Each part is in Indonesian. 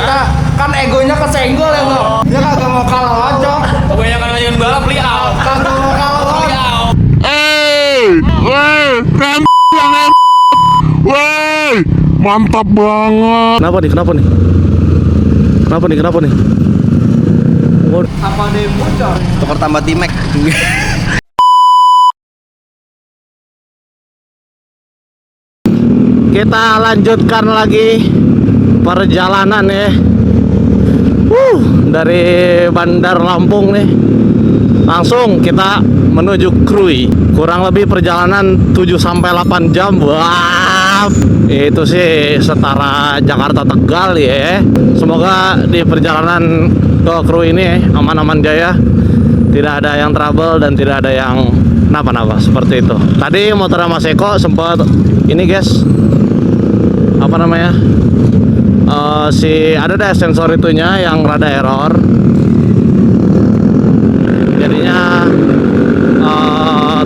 kita kan egonya kesenggol ya nggak? Dia kagak mau kalah aja. Kebanyakan ngajakin balap liau. Kagak mau kalah aja. Kan yang woi, mantap banget. Kenapa nih? Apa ada yang bocor? Tukar tambah T-Max. Kita lanjutkan lagi perjalanan ya. Dari Bandar Lampung nih. Langsung kita menuju Krui. Kurang lebih perjalanan 7-8 jam. Wah, itu sih setara Jakarta Tegal ya. Semoga di perjalanan ke Krui ini aman-aman jaya. Tidak ada yang trouble dan tidak ada yang napa-napa seperti itu. Tadi motor Mas Eko sempat ini guys, apa namanya, ada deh sensor itunya yang rada error. Jadinya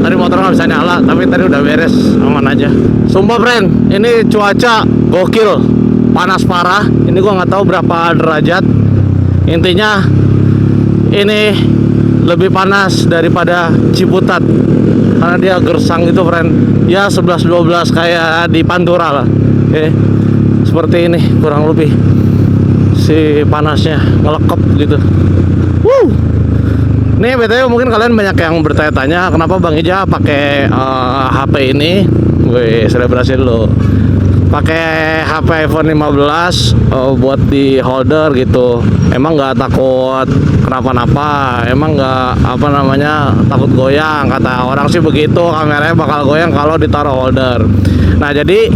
tadi motor nggak bisa nyala, tapi tadi udah beres, aman aja. Sumpah friend, ini cuaca gokil, panas parah. Ini gua nggak tahu berapa derajat. Intinya ini lebih panas daripada Ciputat karena dia gersang gitu friend. Ya 11-12 kayak di Pantura lah. Oke, seperti ini kurang lebih si panasnya ngelekep gitu. Nih BTW mungkin kalian banyak yang bertanya-tanya kenapa Bang Ija pakai HP ini. Wih, selebrasi dulu. Pakai HP iPhone 15 buat di holder gitu. Emang nggak takut kenapa-napa? Emang nggak apa namanya takut goyang? Kata orang sih begitu, kameranya bakal goyang kalau ditaruh holder. Nah jadi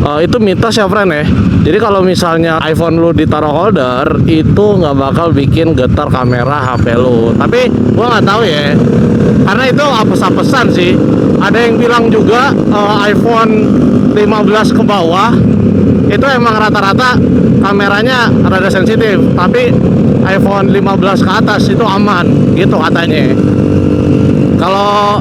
itu mitos ya friend ya. Jadi kalau misalnya iPhone lu ditaruh holder itu nggak bakal bikin getar kamera HP lu. Tapi gua nggak tahu ya, karena itu apes-apesan sih. Ada yang bilang juga iPhone 15 ke bawah itu emang rata-rata kameranya rada sensitif, tapi iPhone 15 ke atas itu aman gitu katanya. Kalau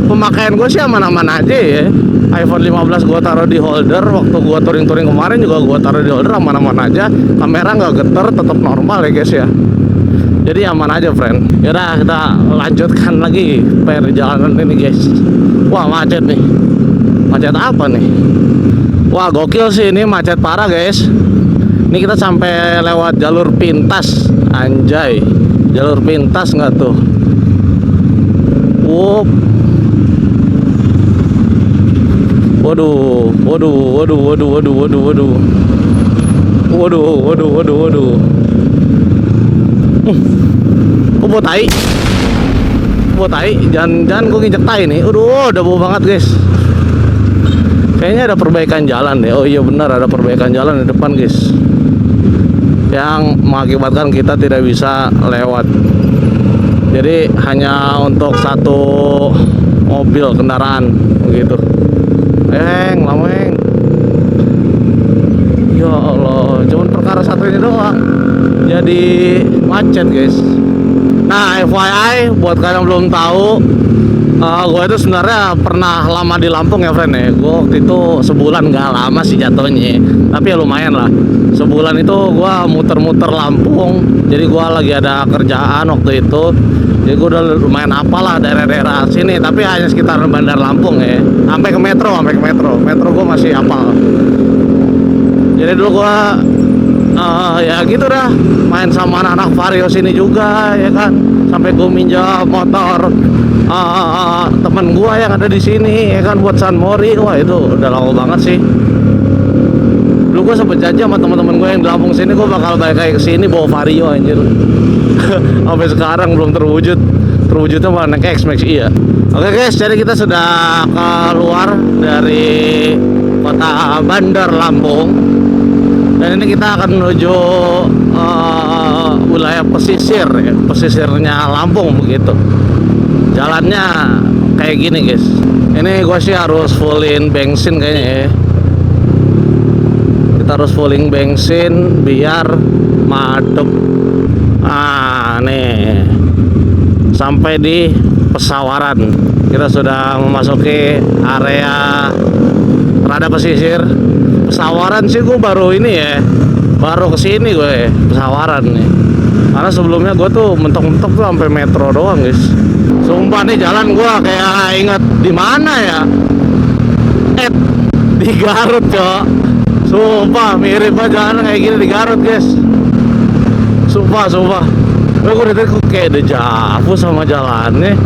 pemakaian gue sih aman-aman aja ya. iPhone 15 gue taruh di holder, waktu gue touring-touring kemarin juga gue taruh di holder, aman-aman aja. Kamera nggak getar, tetap normal ya guys ya. Jadi aman aja friend. Yaudah kita lanjutkan lagi perjalanan ini guys. Wah macet nih. Macet apa nih? Wah gokil sih ini, macet parah guys. Ini kita sampai lewat jalur pintas. Anjay, jalur pintas nggak tuh? Wup. Waduh. Oh, buat tai. Jangan gue nginjek tai nih. Udah bau banget guys. Kayaknya ada perbaikan jalan deh. Oh iya benar, ada perbaikan jalan di depan guys, yang mengakibatkan kita tidak bisa lewat. Jadi hanya untuk satu mobil kendaraan begitu. Lameng. Ya Allah, cuman perkara satu ini doang jadi macet guys. Nah FYI buat kalian yang belum tahu, gue itu sebenarnya pernah lama di Lampung ya friend ya. Gue waktu itu sebulan, gak lama sih jatuhnya, tapi ya lumayan lah. Sebulan itu gue muter-muter Lampung. Jadi gue lagi ada kerjaan waktu itu. Jadi gue udah lumayan apalah daerah-daerah sini, tapi hanya sekitar Bandar Lampung ya. Sampai ke metro. Metro gue masih apal. Jadi dulu gue ya gitu dah, main sama anak-anak Vario sini juga ya kan. Sampai gue minjam motor teman gue yang ada di sini ya kan buat San Mori. Wah itu udah lama banget sih. Dulu gue sempet janji sama teman-teman gue yang di Lampung sini, gue bakal balik kayak kesini bawa Vario anjir. Sampai sekarang belum terwujud. Terwujudnya malah naik X-Max iya. Oke guys, jadi kita sudah keluar dari kota Bandar Lampung. Dan ini kita akan menuju wilayah pesisir ya, pesisirnya Lampung begitu. Jalannya kayak gini guys. Ini gue sih harus fullin bensin kayaknya ya. Kita harus fulling bensin biar madep. Nih sampai di Pesawaran. Kita sudah memasuki area rada pesisir. Pesawaran sih gue baru ini ya, baru kesini gue Pesawaran nih. Karena sebelumnya gue tuh mentok-mentok tuh sampai Metro doang guys. Sumpah nih jalan gue kayak ingat di mana ya? Di Garut cok. Sumpah mirip aja jalan kayak gini di Garut guys. Sumpah. Gue udah tadi kayak dejavu sama jalannya.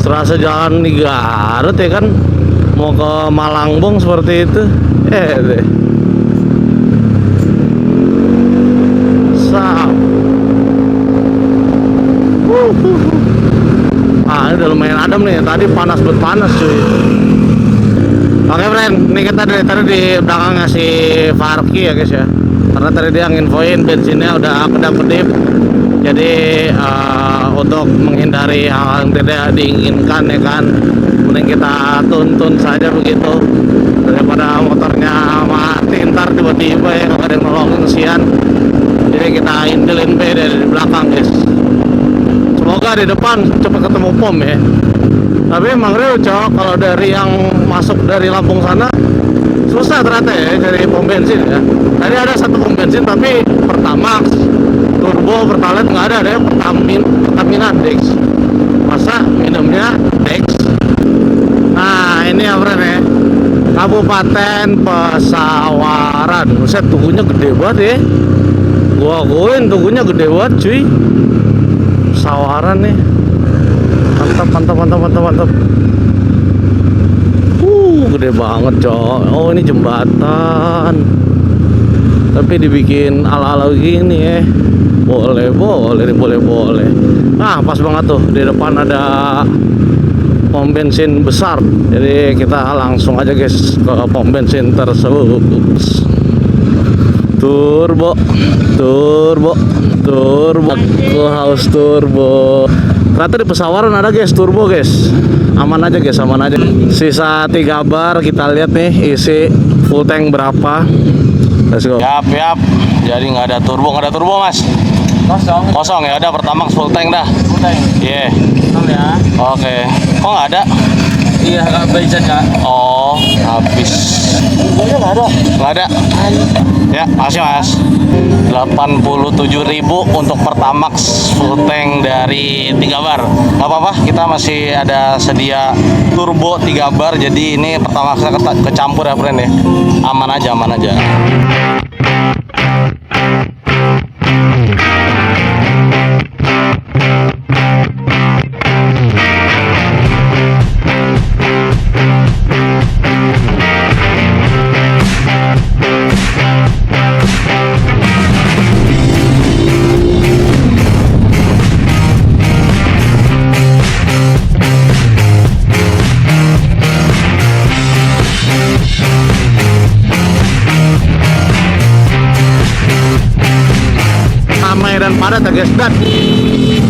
Serasa jalan di Garut ya kan. Mau ke Malangbong seperti itu. Deh. Ini udah lumayan adem nih. Tadi panas cuy. Oke friend, ini kita dari tadi di belakang ngasih Farki ya guys ya. Karena tadi dia nginfoin bensinnya udah kedap-kedip. Jadi untuk menghindari hal yang tidak diinginkan ya kan, mending kita tuntun saja begitu daripada motornya mati ntar tiba-tiba ya nggak ada yang nolongin kesian. Jadi kita indelin dari belakang guys. Semoga di depan cepat ketemu pom ya. Tapi emang real cok, kalau dari yang masuk dari Lampung sana susah ternyata ya cari pom bensin ya. Tadi ada satu pom bensin tapi Pertamax, Turbo, Pertalite nggak ada ya, Pertamina Dex. Masa minumnya Dex. Nah ini ya friend ya, Kabupaten Pesawaran. Buset, tugunya gede banget ya. Gua akuin tugunya gede banget cuy. Pesawaran nih. Mantap. Gede banget cok. Oh ini jembatan. Tapi dibikin ala-ala gini ya. Boleh. Nah pas banget tuh di depan ada pom bensin besar. Jadi kita langsung aja guys ke pom bensin tersebut. Turbo. Aku haus turbo. Ternyata di Pesawaran ada guys turbo guys. Aman aja. Sisa 3 bar, kita lihat nih isi full tank berapa. Let's go. Yap. Jadi nggak ada turbo mas. Kosong ya. Udah Pertamax full tank dah. Full tank. Iya. Ya. Oke. Kok nggak ada? Iya, nggak bisa kak. Oh, habis. Turbonya nggak ada. Ya, makasih mas. 87.000 untuk Pertamax full tank dari 3 bar. Gak apa-apa, kita masih ada sedia turbo 3 bar. Jadi ini Pertamaxnya kecampur ya friend ya. Aman aja. Dan padat ya guys. Dan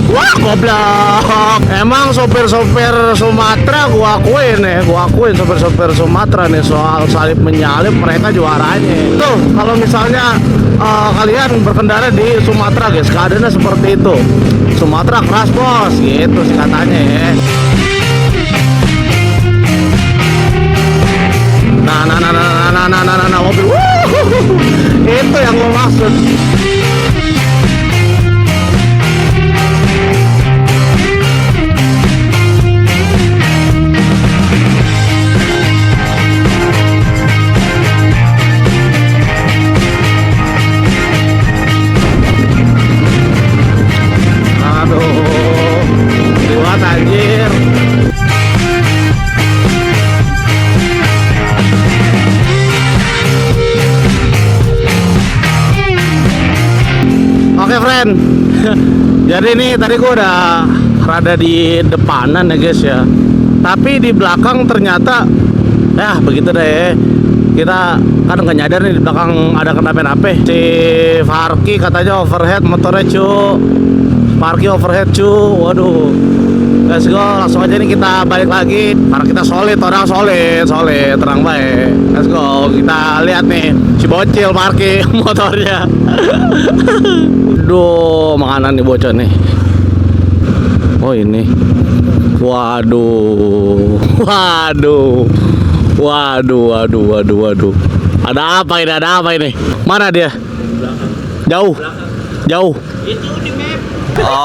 wah goblok, emang sopir-sopir Sumatera gua akuin sopir-sopir Sumatera nih soal salip menyalip mereka juaranya. Tuh kalau misalnya kalian berkendara di Sumatera guys, keadaannya seperti itu. Sumatera keras bos, gitu sih katanya ya. Nah mobil. Itu yang gua maksud. Anjir. Oke friend. Jadi ini tadi gua udah rada di depanan ya guys ya. Tapi di belakang ternyata ya begitu deh ya. Kita kan nggak nyadar nih di belakang ada kenapa-napa. Si Farki katanya overhead motornya cu. Farki overhead cu. Waduh. Let's go, langsung aja nih kita balik lagi. Karena kita solid, orang solid, terang baik. Let's go, kita lihat nih si bocil parkir motornya. Duh, makanan nih bocor nih. Oh ini. Waduh. Ada apa ini? Ada apa ini? Mana dia? Jauh. Jauh.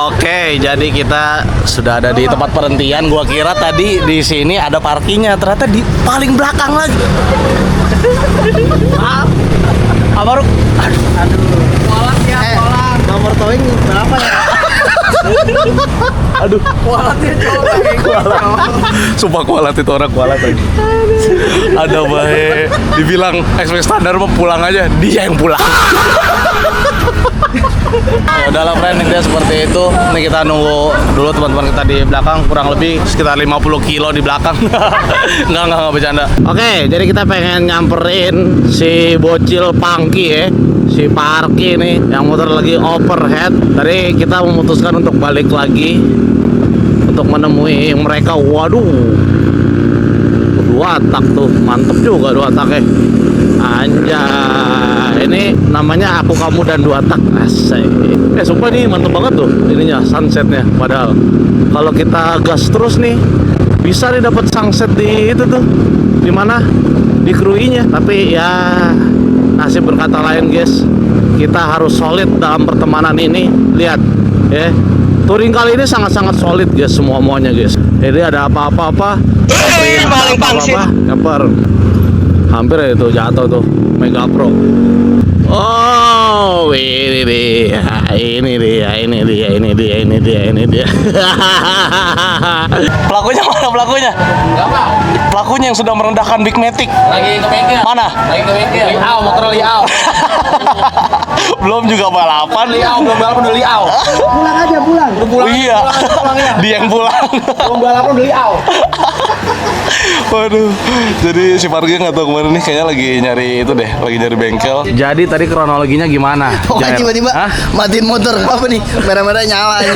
Oke, jadi kita sudah ada di tempat perhentian. Gua kira tadi di sini ada parkirnya, ternyata di paling belakang lagi. Maaf. Amaruk. Aduh. Kualat ya, kualat. Nomor towing berapa ya? Aduh, Kualatnya coba. sumpah kualat itu orang kualat lagi. Ada baik. Dibilang ekspres standar mau pulang aja, dia yang pulang. Ya udahlah friend, intinya seperti itu. Ini kita nunggu dulu teman-teman kita di belakang, kurang lebih sekitar 50 kilo di belakang. Enggak bercanda. Oke, jadi kita pengen nyamperin si bocil Pangki ya, si Parki nih yang motor lagi overhead. Tadi kita memutuskan untuk balik lagi untuk menemui mereka. Waduh, dua tak tuh, mantep juga dua taknya. Anjay, ini namanya Aku Kamu dan Dua Tak. Asik. Sumpah nih mantep banget tuh ininya, sunsetnya. Padahal kalau kita gas terus nih bisa nih dapat sunset di itu tuh. Di mana? Di Krui-nya. Tapi ya nasib berkata lain, guys. Kita harus solid dalam pertemanan ini. Lihat, ya. Touring kali ini sangat-sangat solid, guys, semuanya, guys. Jadi ada apa-apa, paling pangsit. hampir itu jatuh tuh Mega Pro. Oh, ini dia. Pelakunya mana pelakunya? Pelakunya yang sudah merendahkan Big Matic. Lagi ke bengkel. Mana? Lagi ke bengkel. Liau, motor liau. Belum juga balapan. Liau, belum balapan udah liau. Pulang aja, pulang. Udah pulang. Iya. Pulang ya. Dia yang pulang. Belum balapan udah liau. Waduh, jadi si Pargi nggak tahu kemarin nih kayaknya lagi nyari itu deh, lagi nyari bengkel. Jadi tadi kronologinya gimana? Pokoknya Jair? tiba-tiba Hah? matiin motor. Apa nih? Merah-merah nyala aja.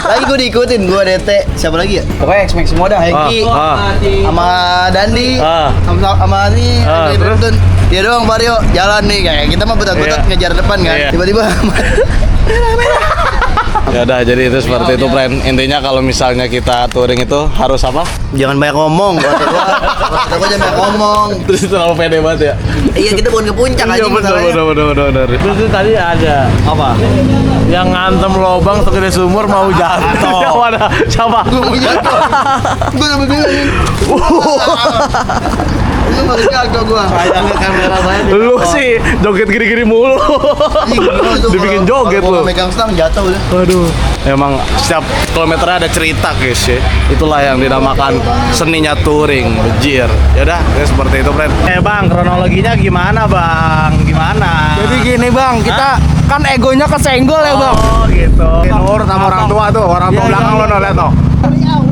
Lagi gue diikutin, gue DT. Siapa lagi ya? Pokoknya X-Max Moda, Hengki, sama Dandi, Ah. sama ini, Ah, Andre terus? Brandon. Dia doang Vario jalan nih kayak kita mah betot-betot Iya. ngejar depan kan. Iya. Tiba-tiba Ya udah, jadi itu seperti itu, friend. Intinya kalau misalnya kita touring itu harus apa? jangan banyak ngomong. Kata gua jangan banyak ngomong. Terus terlalu pede banget ya. Iya, kita bukan ke puncak Iya, anjing benar. Terus itu tadi ada Apa? yang ngantem lobang segede sumur mau jatuh. Yang mana? Siapa? Gue mau jatuh. Gue sampai bilang ini. Lu malah gagal gua. Sayangnya kamera saya. Lu sih joget gini-gini mulu. Anjing, gua tuh Dibikin kalau- joget kalau lu. megang stang jatuh udah. Waduh. Emang setiap kilometernya ada cerita, guys ya. Itulah yang dinamakan seninya touring, bejir. Ya udah, ya seperti itu, friend. Bang, kronologinya gimana, Bang? Gimana? Jadi gini bang, kita kan egonya kesenggol ya bang. Oh, gitu. Nurut sama orang tua tuh, orang tua belakang lo lihat tuh.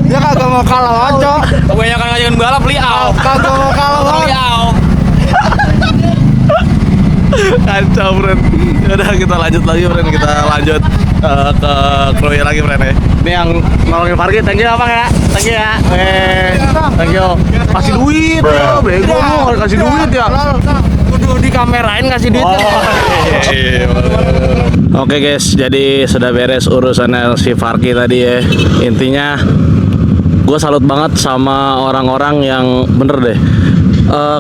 Dia kagak mau kalah aja. Kebanyakan ngajakin balap liau. Kagak mau kalah banget. Liau. Kacau, friend. Yaudah, kita lanjut lagi, friend. Kita lanjut ke Kroya lagi, friend ya. Ini yang nolongin Pargi, thank you ya, Bang ya. Thank you ya. Thank you. Kasih duit ya, bego lu, kasih duit ya. Kudu dikamerain kasih duit. Oke guys, jadi sudah beres urusannya si Farki tadi ya. Intinya gue salut banget sama orang-orang yang bener deh.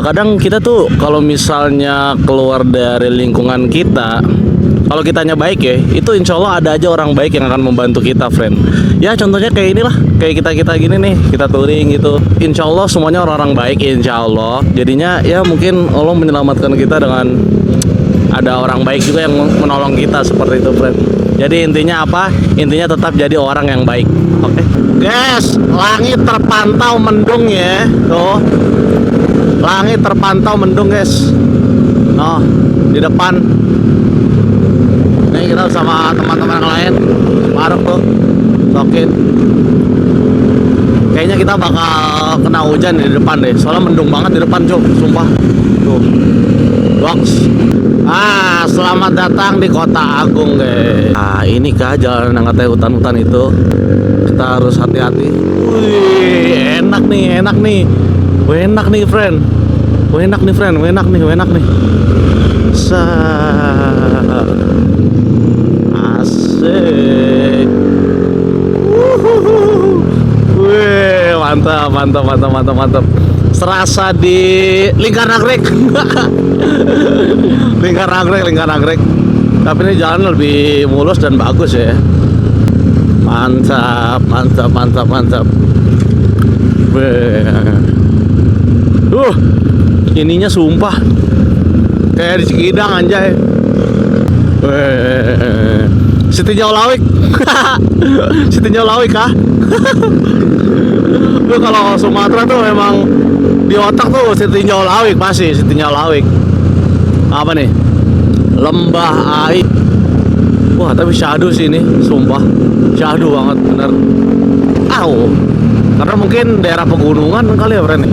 Kadang kita tuh kalau misalnya keluar dari lingkungan kita, kalau kitanya baik ya, itu insya Allah ada aja orang baik yang akan membantu kita, friend. Ya contohnya kayak inilah, kayak kita gini nih, kita touring gitu. Insya Allah semuanya orang-orang baik, insya Allah. Jadinya ya mungkin Allah menyelamatkan kita dengan ada orang baik juga yang menolong kita seperti itu, friend. Jadi intinya apa? Intinya tetap jadi orang yang baik. Oke. Guys, langit terpantau mendung ya. Tuh. Langit terpantau mendung, guys. Noh, di depan. Ini kita sama teman-teman yang lain. Maruk tuh. Sokin. Kayaknya kita bakal kena hujan di depan deh. Soalnya mendung banget di depan, Cuk. Sumpah. Tuh. Box. Selamat datang di Kota Agung, guys. Ini kah jalan yang katanya hutan-hutan itu. Kita harus hati-hati. Wih, enak nih, enak nih. Enak nih, friend. Enak nih, friend. Enak nih. Asik. Wih, mantap. serasa di Lingkar Nagrek. Lingkar Nagrek. Tapi ini jalan lebih mulus dan bagus ya. Mantap. Ininya sumpah kayak di Cikidang anjay. Sitinjau Lawik. Sitinjau Lawik kah? Lu kalau Sumatera tuh memang di otak tuh Sitinjau Lawik pasti Sitinjau Lawik. Apa nih? Lembah Ai. Wah, tapi syahdu sih ini, sumpah. Syahdu banget bener. Karena mungkin daerah pegunungan kali ya, Bren.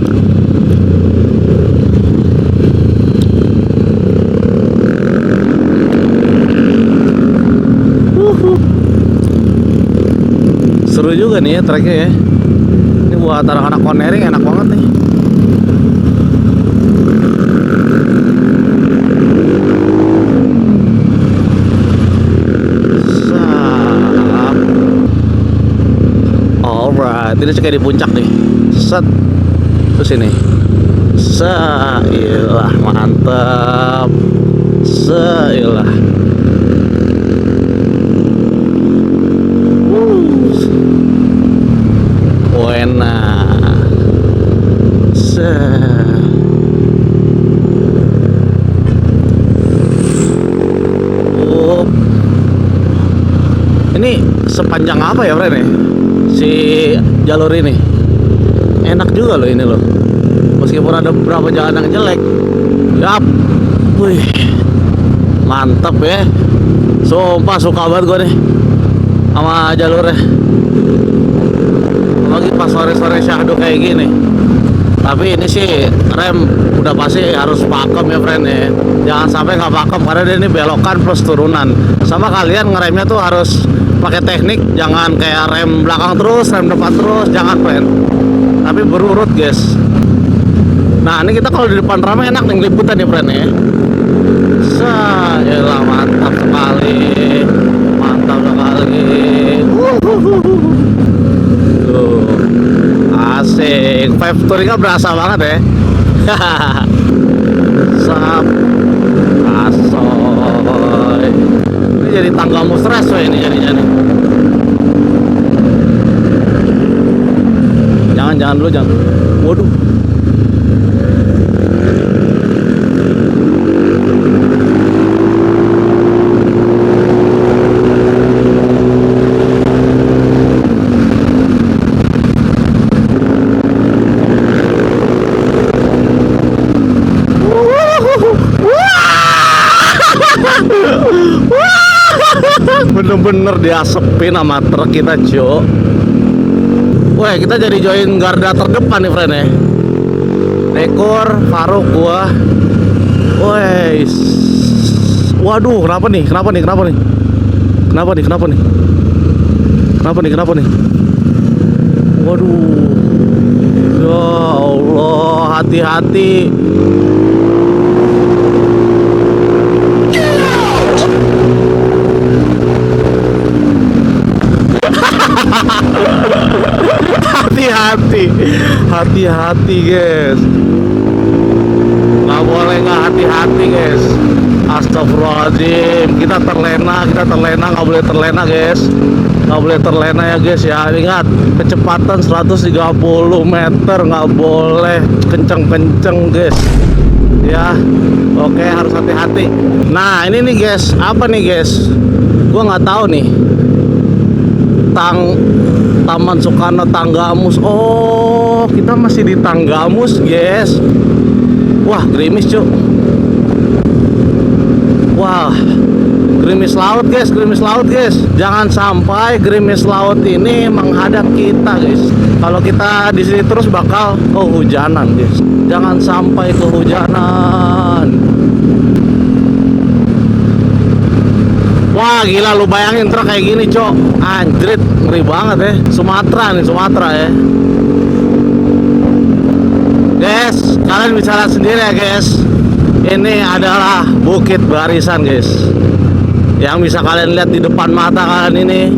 Seru juga nih ya treknya ya. Ini buat anak-anak konering enak banget nih. Alright, ini kayak di puncak nih. Set. Terus ini. Sailah, mantap. Sailah. Wena. Ini sepanjang apa ya, Bren ya? Si jalur ini enak juga loh ini loh, meskipun ada beberapa jalan yang jelek. Yap, wih, mantap ya. Sumpah suka banget gue nih sama jalurnya. Lagi pas sore-sore syahdu kayak gini. Tapi ini sih rem udah pasti harus pakem ya, friend ya. Jangan sampai nggak pakem karena dia ini belokan plus turunan. Sama kalian ngeremnya tuh harus pakai teknik, jangan kayak rem belakang terus, rem depan terus, jangan, friend. Tapi berurut, guys. Nah, ini kita kalau di depan ramai enak nih liputan ya, friend ya. Yalah, mantap sekali. Mantap sekali. Tuh. Asik. Vibe touringnya berasa banget ya. Sap. Asoy. Ini jadi tangga musres ya ini jadinya nih. Jangan dulu, jangan. Waduh. Bener-bener diasepin sama truk kita, Jo. Wah, kita jadi join garda terdepan nih, friend ya. Dekor, Faruk, gua. Woi. Waduh, kenapa nih? Waduh. Ya Allah, hati-hati. Hati-hati guys, nggak boleh nggak hati-hati guys. Astagfirullahaladzim, kita terlena, nggak boleh terlena guys, nggak boleh terlena ya guys ya. Ingat, kecepatan 130 meter, nggak boleh kenceng-kenceng guys ya. Oke, harus hati-hati. Nah, ini nih guys, apa nih guys, gua nggak tahu nih. Taman Soekarno Tanggamus. Oh, kita masih di Tanggamus, guys. Wah, gerimis, Cuk. Wah, gerimis laut, guys. Jangan sampai gerimis laut ini menghadap kita, guys. Kalau kita di sini terus bakal kehujanan, guys. Jangan sampai kehujanan. Wah, gila, lu bayangin truk kayak gini, Cok. Anjrit, ngeri banget ya. Sumatera ya. Guys, kalian bisa lihat sendiri ya, guys. Ini adalah Bukit Barisan, guys. Yang bisa kalian lihat di depan mata kalian ini,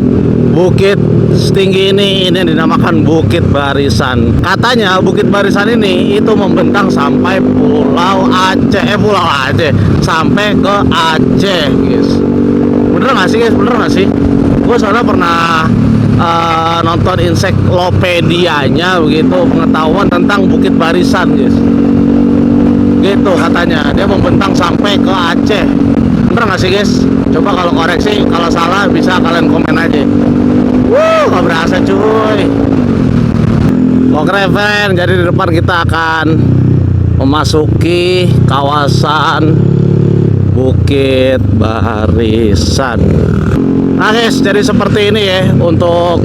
Bukit setinggi ini yang dinamakan Bukit Barisan. Katanya Bukit Barisan ini itu membentang sampai Pulau Aceh, sampai ke Aceh, guys. Bener nggak sih, guys? Bener nggak sih? Gue soalnya pernah nonton ensiklopedianya begitu, pengetahuan tentang Bukit Barisan, guys. Gitu katanya, dia membentang sampai ke Aceh. Bener nggak sih, guys? Coba kalau koreksi, kalau salah bisa kalian komen aja. Gak berasa cuy. Oke friend, jadi di depan kita akan memasuki kawasan Bukit Barisan. Nah guys, jadi seperti ini ya untuk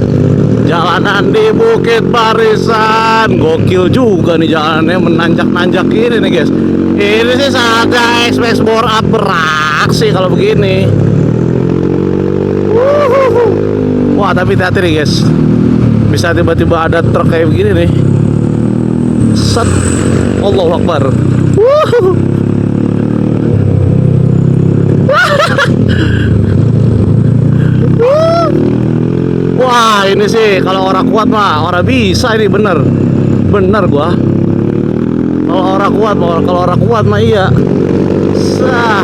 jalanan di Bukit Barisan. Gokil juga nih jalanannya, menanjak-nanjak gini nih guys. Ini sih saatnya explore up beraksi kalau begini. Wah, tapi hati-hati nih guys, bisa tiba-tiba ada truk kayak begini nih. Set, Allahu Akbar. Wah, ini sih kalau orang kuat mah orang bisa ini, bener gua. Kalau orang kuat mah iya. Sah.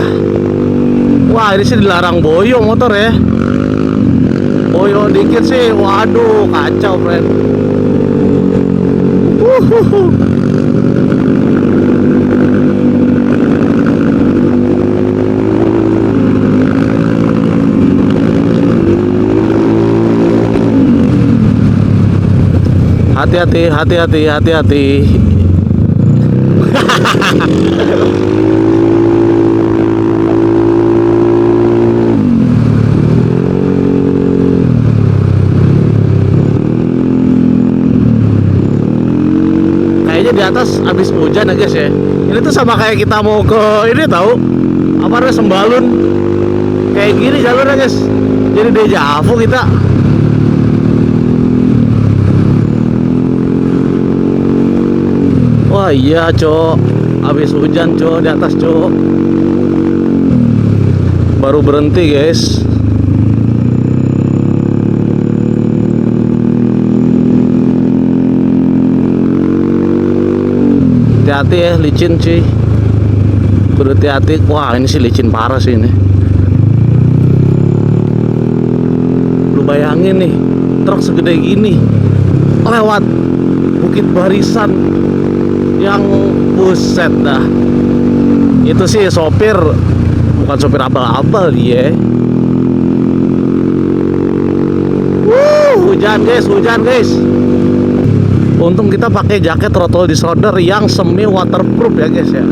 Wah, ini sih dilarang boyong motor ya. Boyong dikit sih, waduh kacau friend. Hati-hati. Kayaknya di atas habis hujan ya guys ya. Ini tuh sama kayak kita mau ke ini tahu apa namanya, Sembalun. Kayak gini jalurnya guys. Jadi deja vu kita. Wah iya cok, habis hujan cok di atas cok. Baru berhenti guys. Hati-hati ya, licin cuy. Kudu hati-hati. Wah ini sih licin parah sih ini. Lu bayangin nih, truk segede gini lewat Bukit Barisan yang buset dah. Itu sih sopir, bukan sopir abal-abal dia. Hujan guys. Untung kita pakai jaket throttle disorder yang semi waterproof ya guys ya.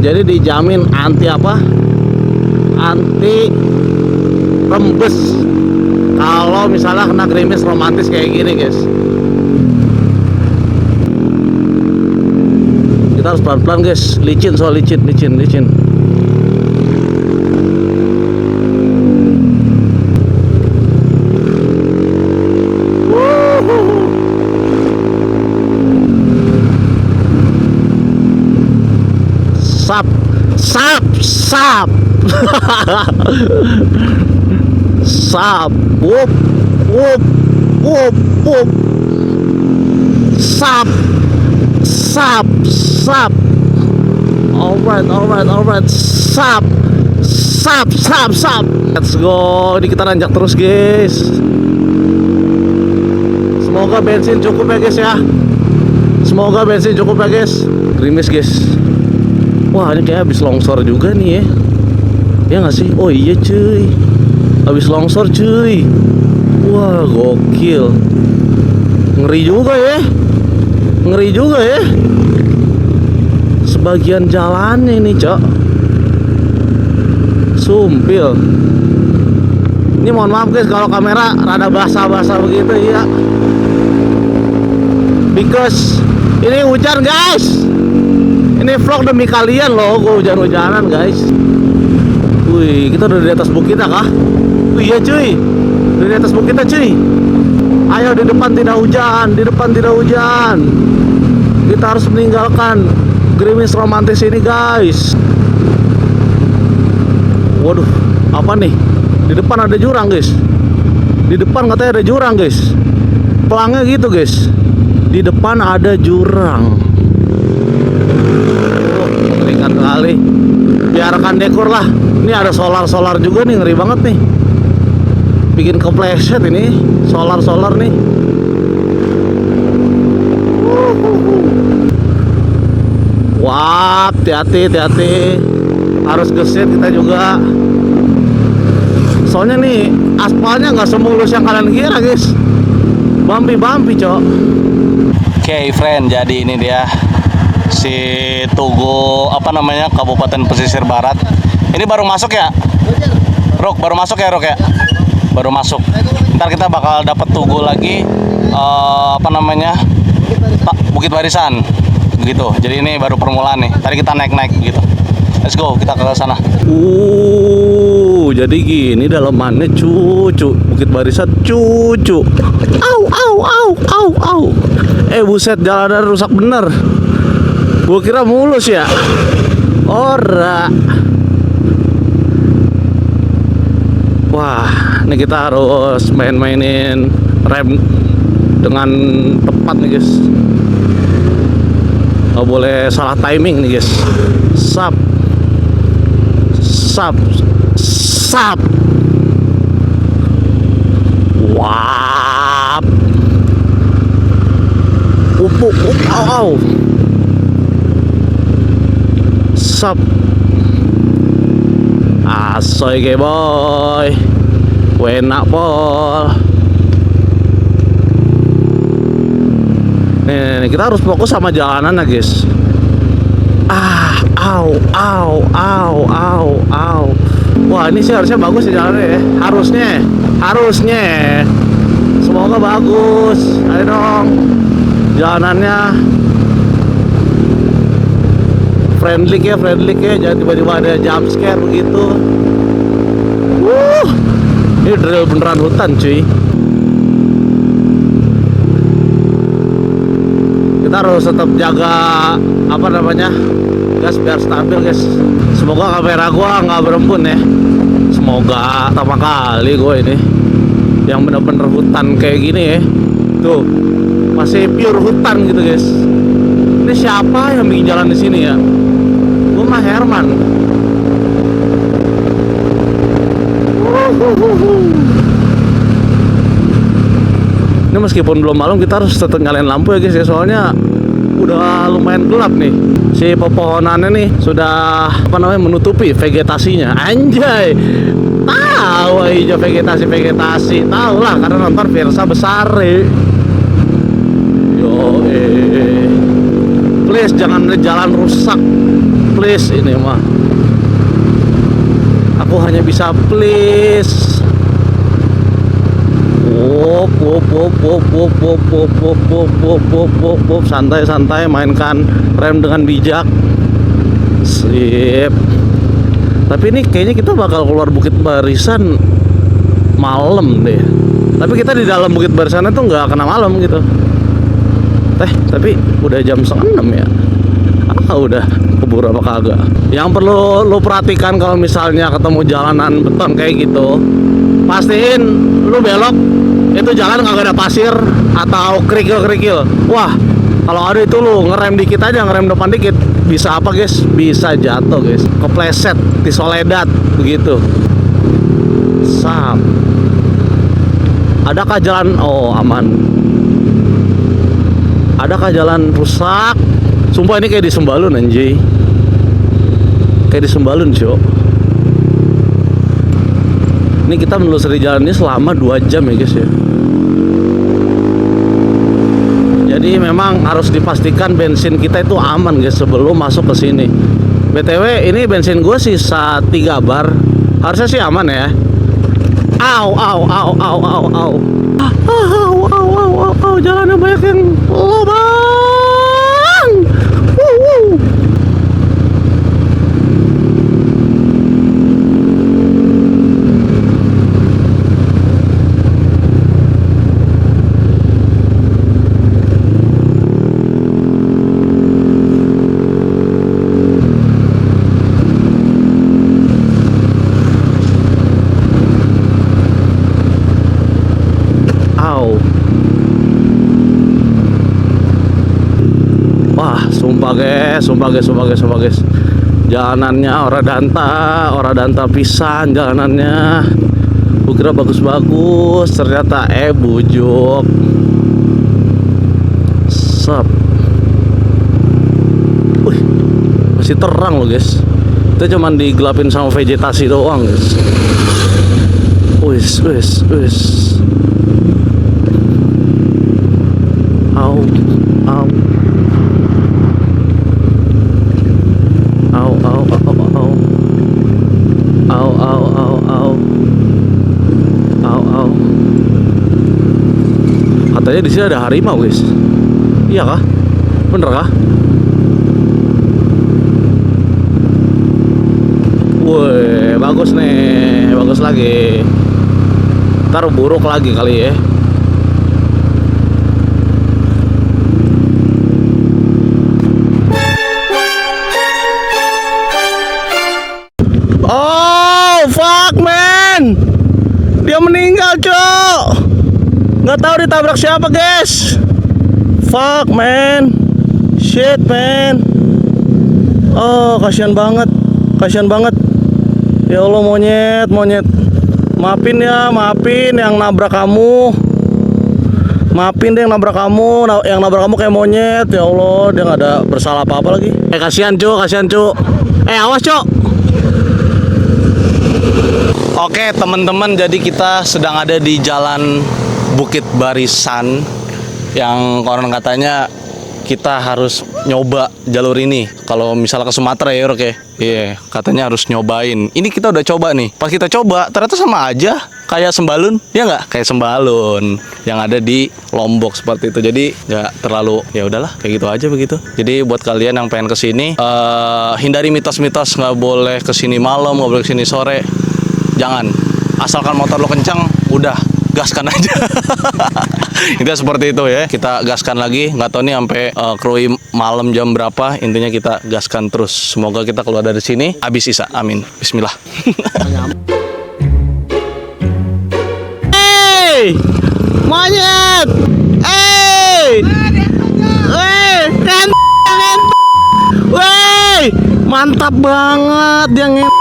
Jadi dijamin anti apa? Anti rembes kalau misalnya kena gerimis romantis kayak gini guys. Kita harus pelan-pelan guys, licin. Sap. Sap. Wup. Sap. Alright. Sap. Let's go. Ini kita nanjak terus guys. Semoga bensin cukup ya guys. Gerimis guys. Wah ini kayak habis longsor juga nih ya. Ya nggak sih? Oh iya cuy, habis longsor cuy. Wah gokil. Ngeri juga ya. Sebagian jalannya ini cok sumpil. Ini mohon maaf guys kalau kamera rada basah-basah begitu ya. Because ini hujan guys. Ini vlog demi kalian loh, gue hujan-hujanan guys. Wih, kita udah di atas bukitnya kah? Wih iya cuy, udah di atas bukitnya cuy. Ayo di depan tidak hujan. Kita harus meninggalkan gerimis romantis ini guys. Waduh, apa nih? Di depan ada jurang guys. Di depan katanya ada jurang guys. Pelangnya gitu guys. Di depan ada jurang. Oh, mengerikan kali. Biarkan dekor lah. Ini ada solar juga nih, ngeri banget nih. Bikin kepleset ini solar nih. Wah, hati-hati. Harus gesit kita juga. Soalnya nih aspalnya nggak semulus yang kalian kira guys. Bumpy cok. Oke friend, jadi ini dia si Tugu apa namanya Kabupaten Pesisir Barat. Ini baru masuk ya? Rok, baru masuk ya Rok ya? Baru masuk. Ntar kita bakal dapat Tugu lagi apa namanya Bukit Barisan begitu. Jadi ini baru permulaan nih. Tadi kita naik gitu. Let's go, kita ke sana. Jadi gini dalamannya cucu. Bukit Barisan cucu. Au. Buset, jalanan rusak bener. Gua kira mulus ya. Ora. Wah, ini kita harus mainin rem dengan tepat nih guys. Nggak boleh salah timing nih guys. Sap. Wap. Au. Sap. Asoy ke boy. Enak pol. Nih, kita harus fokus sama jalanan ya guys. Au. Wah, ini sih harusnya bagus ya jalannya ya. Harusnya. Semoga bagus. Ayo dong. Jalanannya friendly ya. Jangan tiba-tiba ada jump scare begitu. Ini drill beneran hutan cuy. Kita harus tetap jaga apa namanya gas biar stabil guys. Semoga kamera gua nggak berembun ya. Semoga pertama kali gua ini yang bener-bener hutan kayak gini ya. Tuh masih pure hutan gitu guys. Ini siapa yang bikin jalan di sini ya? Gua mah Herman. Ini meskipun belum malam kita harus tetap nyalain lampu ya guys ya. Soalnya udah lumayan gelap nih. Si pepohonannya nih sudah apa namanya menutupi vegetasinya. Anjay. Tahu hijau vegetasi. Tahu lah karena nonton Versa besar. Please jangan jalan rusak. Please ini mah. Aku hanya bisa please. Santai mainkan rem dengan bijak. Sip. Tapi ini kayaknya kita bakal keluar Bukit Barisan malam deh. Tapi kita di dalam Bukit Barisan itu nggak kena malam gitu. Tapi udah jam 5:30 ya. Udah keburu apa kagak. Yang perlu lo perhatikan kalau misalnya ketemu jalanan beton kayak gitu, pastiin lu belok itu jalan nggak ada pasir atau kerikil. Wah, kalau ada itu lu ngerem dikit aja, ngerem depan dikit, bisa apa guys? Bisa jatuh guys, kepleset di Soledad begitu. Sap. Adakah jalan? Oh aman. Adakah jalan rusak? Sumpah ini kayak di Sembalun anjay. Kayak di Sembalun cok. Ini kita menelusuri jalan ini selama 2 jam ya guys ya. Jadi memang harus dipastikan bensin kita itu aman guys sebelum masuk ke sini. BTW ini bensin gue sisa 3 bar. Harusnya sih aman ya. Au. Jalannya banyak yang lubang. sumpah guys. Jalanannya ora danta pisan jalanannya. Gua kira bagus-bagus, ternyata bujuk. Sap. Wih, masih terang loh guys. Kita cuman digelapin sama vegetasi doang guys. Wis. Au. Katanya di sini ada harimau guys. Iya kah? Bener kah? Woi, bagus nih, bagus lagi. Ntar buruk lagi kali ya. Oh, fuck man. Dia meninggal, Cok. Nggak tahu ditabrak siapa, guys. Fuck man. Shit, man. Oh, kasihan banget. Ya Allah, monyet. Maafin yang nabrak kamu. Maafin deh yang nabrak kamu. Yang nabrak kamu kayak monyet. Ya Allah, dia nggak ada bersalah apa-apa lagi. Kasihan, Cok. Awas, Cok. Oke, teman-teman, jadi kita sedang ada di Jalan Bukit Barisan yang konon katanya kita harus nyoba jalur ini kalau misalnya ke Sumatera ya, oke. Iya, katanya harus nyobain. Ini kita udah coba nih. Pas kita coba ternyata sama aja kayak Sembalun, ya nggak? Kayak Sembalun yang ada di Lombok seperti itu. Jadi nggak terlalu, ya udahlah kayak gitu aja begitu. Jadi buat kalian yang pengen kesini, hindari mitos-mitos, nggak boleh kesini malam, nggak boleh kesini sore. Jangan, asalkan motor lo kencang, udah gaskan aja. Intinya seperti itu ya. Kita gaskan lagi. Nggak tahu nih sampai krui malam jam berapa. Intinya kita gaskan terus. Semoga kita keluar dari sini habis sisa. Amin. Bismillah. Hey, monyet. Hey, wey, mantap banget yang awas.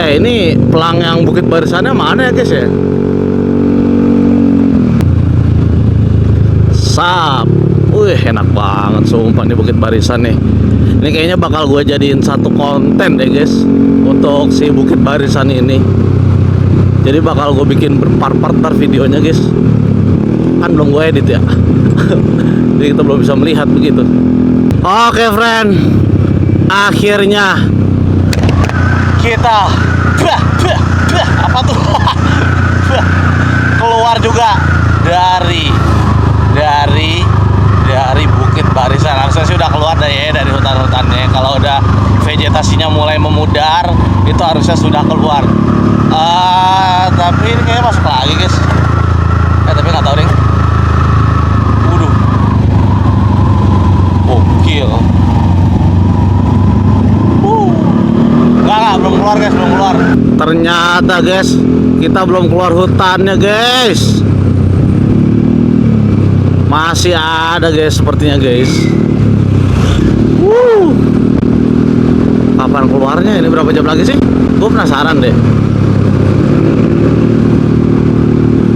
Ini pelang yang Bukit Barisannya mana ya guys ya? Sap. Wih, enak banget sumpah nih Bukit Barisan nih. Ini kayaknya bakal gue jadiin satu konten deh guys untuk si Bukit Barisan ini. Jadi bakal gue bikin berpart-part ntar videonya guys. Kan belum gue edit ya. Jadi kita belum bisa melihat begitu. Oke friend, akhirnya kita apa tuh? Keluar juga dari Bukit Barisan. Harusnya sih udah keluar dari hutan-hutannya. Kalau udah vegetasinya mulai memudar, itu harusnya sudah keluar. Tapi ini kayaknya masuk lagi guys. Tapi nggak tahu deh. Waduh, gokil. Enggak, belum keluar guys, belum keluar. Ternyata guys, kita belum keluar hutannya guys. Masih ada guys, sepertinya guys. Kapan keluarnya? Ini berapa jam lagi sih? Gue penasaran deh.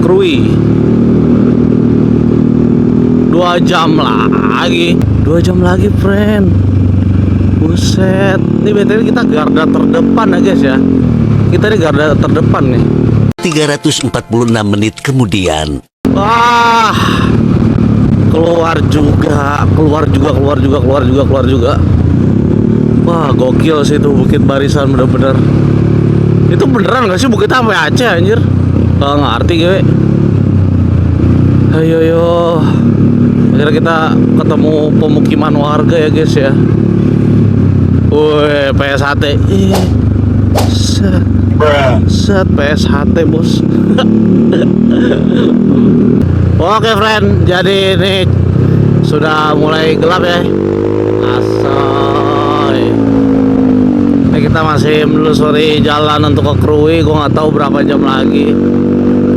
Krui 2 jam lagi. 2 jam lagi friend. Buset. Ini BTW kita garda terdepan ya guys ya. Kita ini garda terdepan nih. 346 menit kemudian. Wah, keluar juga. Wah, gokil sih itu Bukit Barisan bener-bener. Itu beneran gak sih bukit sampai Aceh anjir? Gak ngerti gue. Ayo. Akhirnya kita ketemu pemukiman warga ya guys ya. Woi, PSHT. Set PSHT bos. Oke friend, jadi ini sudah mulai gelap ya. Asoy. Ini kita masih menelusuri jalan untuk ke Krui. Gue nggak tahu berapa jam lagi.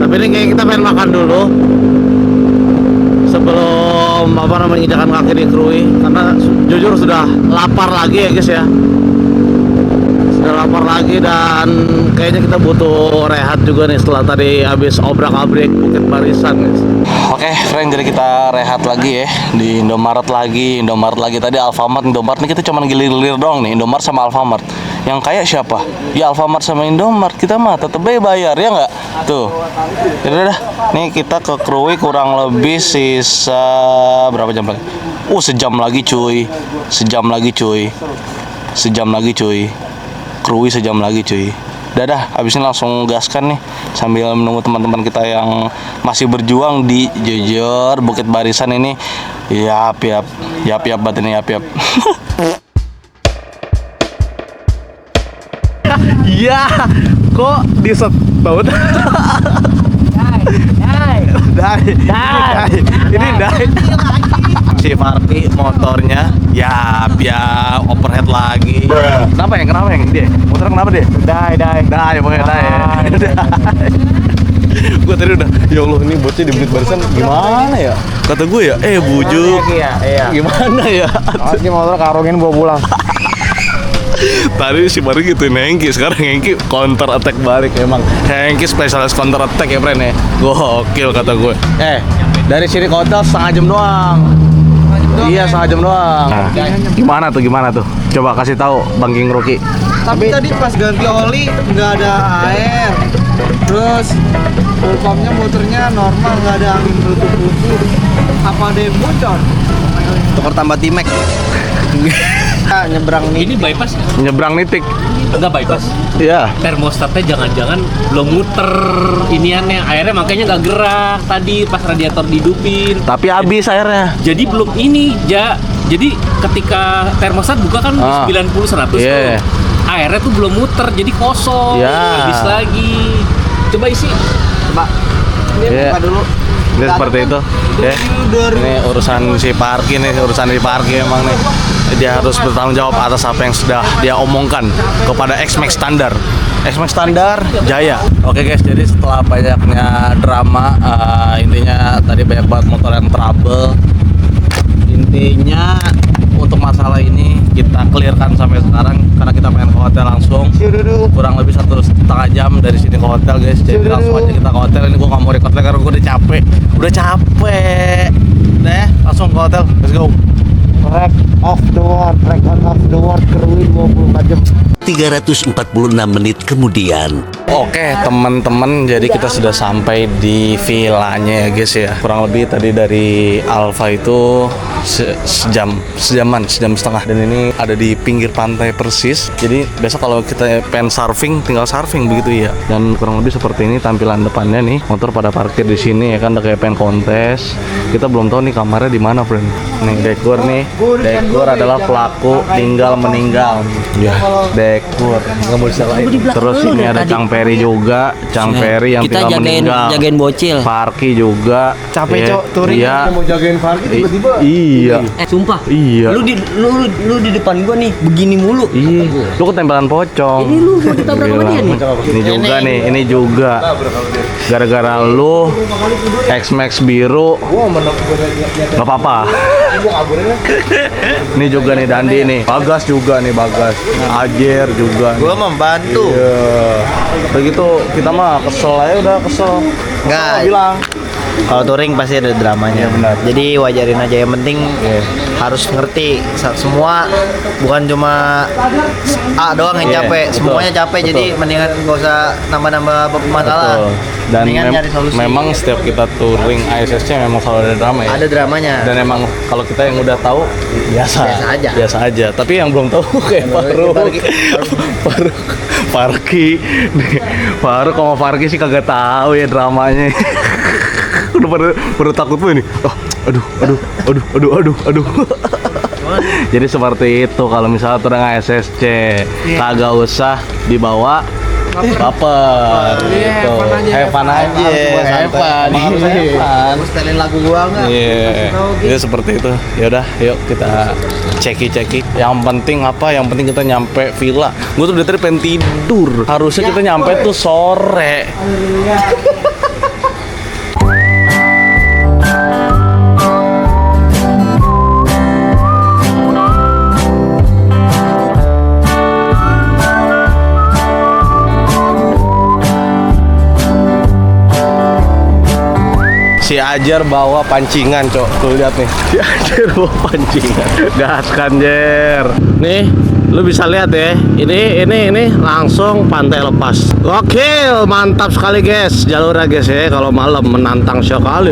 Tapi ini kayak kita pengen makan dulu sebelum menginjakan kaki di Krui, karena jujur sudah lapar lagi ya guys ya. Sudah lapar lagi dan kayaknya kita butuh rehat juga nih setelah tadi habis obrak-abrik Bukit Barisan guys. Oke, friend, jadi kita rehat lagi ya di Indomaret lagi. Tadi Alfamart, Indomaret nih kita cuma gilir-gilir doang nih, Indomaret sama Alfamart. Yang kaya siapa? Ya Alfamart sama Indomaret. Kita mah tetep bayar ya nggak? Tuh. Jadi dah, nih kita ke Krui kurang lebih sisa berapa jam lagi? Sejam lagi cuy. Krui sejam lagi cuy. Dadah, habis ini langsung gaskan nih sambil menunggu teman-teman kita yang masih berjuang di Jujur Bukit Barisan ini. Yap batin yap. Iya, kok disetut? Ini dai. Si Farki motornya ya overhead lagi. Kenapa yang dia? Motor kenapa dia? Dai pokoknya dai. Gue tadi udah, ya Allah ini bocah di Bukit Barisan gimana ya? Kata gue ya, bujuk. Iya. Gimana ya? Ini motor karungin bawa pulang. Tadi si Mari gitu Hengki, sekarang Hengki counter attack balik emang. Hengki spesialis counter attack ya friend ya. Gokil kata gue. Dari sini ke hotel setengah jam doang. Iya setengah jam doang. Nah, gimana tuh? Coba kasih tahu Bang King Rocky. Tapi tadi pas ganti oli nggak ada air. Terus full pumpnya motornya normal, nggak ada angin bertubuh. Apa ada yang bocor? Tukar tambah T-Max. Nyebrang nih. Ini bypass ya? Nyebrang nitik. Enggak bypass. Iya. Termostatnya jangan-jangan belum muter iniannya, airnya makanya nggak gerak tadi pas radiator dihidupin. Tapi habis airnya. Jadi belum ini, jadi ketika termostat buka kan 90-100 Yeah. tuh. Airnya tuh belum muter, jadi kosong. Yeah. Habis lagi. Coba isi. Ini buka dulu. Ini seperti itu. Ya. Ini urusan si Parki emang nih. Dia harus bertanggung jawab atas apa yang sudah dia omongkan kepada X-Max Standar. X-Max Standar Jaya. Oke guys, jadi setelah banyaknya drama, intinya tadi banyak banget motor yang trouble. Intinya untuk masalah ini kita clearkan sampai sekarang karena kita pengen ke hotel langsung. Kurang lebih 1,5 jam dari sini ke hotel guys. Jadi langsung aja kita ke hotel. Ini gue gak mau record lagi karena gue udah capek. Deh, langsung ke hotel. Let's go. Track on off the world Krui 24 jam. 346 menit kemudian. Oke teman-teman, jadi kita sudah sampai di villanya ya guys ya. Kurang lebih tadi dari Alfa itu sejam setengah. Dan ini ada di pinggir pantai persis. Jadi besok kalau kita pengen surfing, tinggal surfing begitu ya. Dan kurang lebih seperti ini tampilan depannya nih. Motor pada parkir di sini ya kan, udah kayak pengen kontes. Kita belum tahu nih kamarnya di mana, friend. Nih dekor nih. Dekor adalah pelaku meninggal. Ya, dekor. Nggak mau disalahin. Terus ini ada Cang Peri juga, Cang Peri yang kita tinggal meninggal. jagain bocil. Parki juga. Capek Ya, cok, touring iya. mau jagain Farki tiba-tiba. Iya. Sumpah. Iya. Lu di depan gua nih begini mulu. Iya. Lu ketempelan pocong. Ini lu mau ditabrak sama dia nih. Ini juga nih, ini juga. Gara-gara lu X-Max biru. Gak apa-apa. Ini juga nih Dandi nih. Bagas juga nih, Bagas. Ajer juga. Gua membantu. Iya. Begitu kita mah kesel aja, udah kesel. Nggak. Bilang. Kalau touring pasti ada dramanya. Iya, benar. Jadi wajarin aja, yang penting harus ngerti semua, bukan cuma A doang yang Iya, capek, betul. semuanya capek. Betul. Jadi mendingan gak usah nambah-nambah masalah. Betul. Dan Mendingan nyari solusi. memang setiap kita touring ISSC memang selalu ada drama ya. Ada dramanya. Dan emang kalau kita yang udah tahu biasa aja. Tapi yang belum tahu kayak Farki nih. Faruk sama Farki sih kagak tahu ya dramanya. Udah pada takut tuh ini. Aduh. Jadi seperti itu kalau misalnya touring ISSC kagak usah dibawa baper gitu. Have fun aja, Evan. Harus setelin lagu gua nggak? Iya, ya seperti itu. Ya udah, yuk kita ceki. Yang penting apa? Yang penting kita nyampe villa. Gue tuh dari tadi pengen tidur. Harusnya kita nyampe tuh sore. Si Ajar bawa pancingan, Cok. Tuh lihat nih. Si Ajar bawa pancingan. Gas kan, Jer. Nih, lu bisa lihat ya. Ini langsung pantai lepas. Gokil, mantap sekali guys. Jalurnya guys ya, kalau malam menantang sekali.